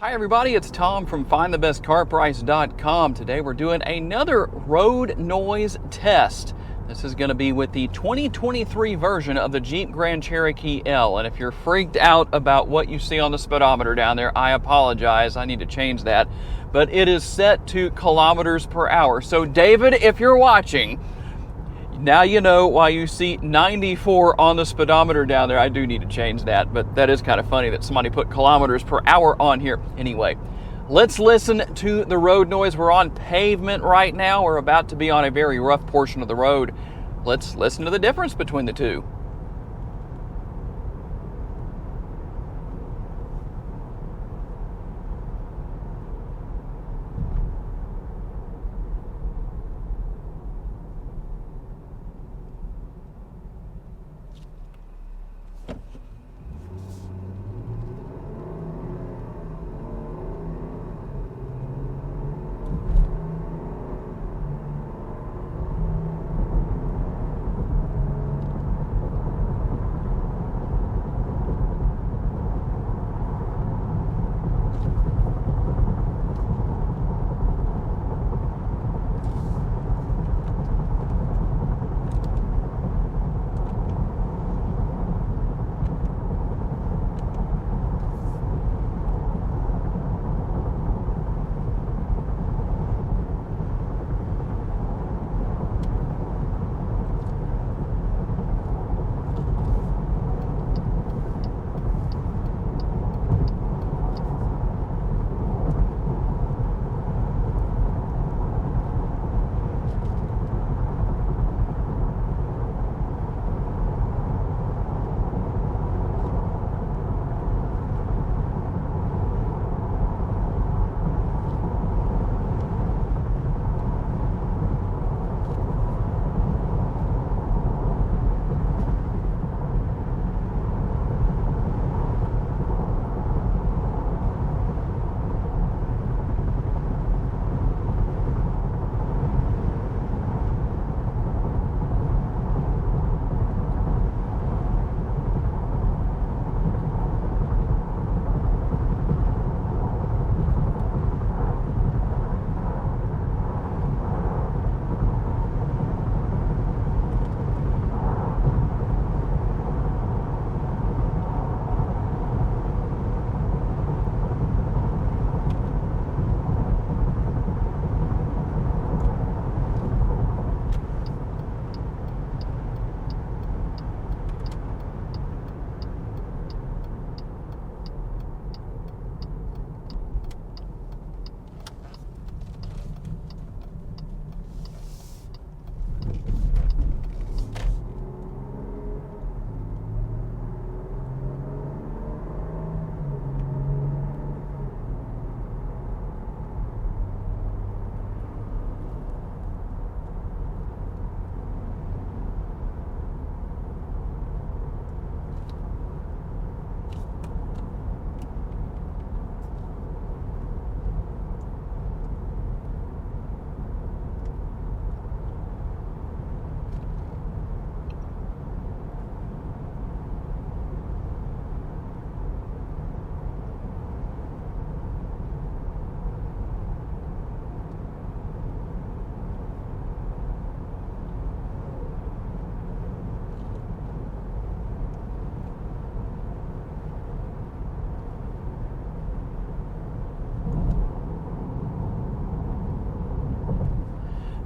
Hi everybody, it's Tom from FindTheBestCarPrice.com. Today we're doing another road noise test. This is going to be with the 2023 version of the Jeep Grand Cherokee L. And if you're freaked out about what you see on the speedometer down there, I apologize. I need to change that. But it is set to kilometers per hour. So David, if you're watching, now you know why you see 94 on the speedometer down there. I do need to change that, but that is kind of funny that somebody put kilometers per hour on here. Anyway, let's listen to the road noise. We're on pavement right now. We're about to be on a very rough portion of the road. Let's listen to the difference between the two.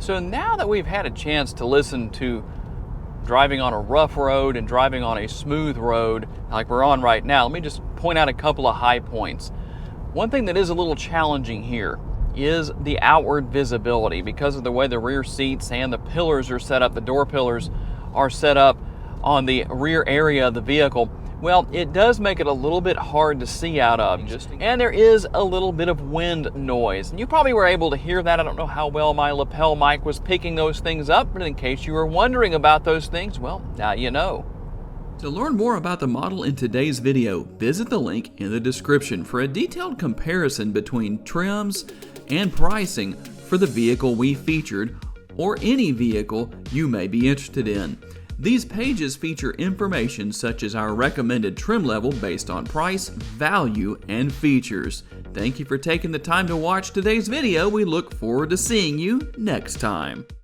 So now that we've had a chance to listen to driving on a rough road and driving on a smooth road like we're on right now, let me just point out a couple of high points. One thing that is a little challenging here is the outward visibility because of the way the rear seats and the pillars are set up, the door pillars are set up on the rear area of the vehicle. Well, it does make it a little bit hard to see out of, and there is a little bit of wind noise. And you probably were able to hear that. I don't know how well my lapel mic was picking those things up, but in case you were wondering about those things, well, now you know. To learn more about the model in today's video, visit the link in the description for a detailed comparison between trims and pricing for the vehicle we featured or any vehicle you may be interested in. These pages feature information such as our recommended trim level based on price, value, and features. Thank you for taking the time to watch today's video. We look forward to seeing you next time.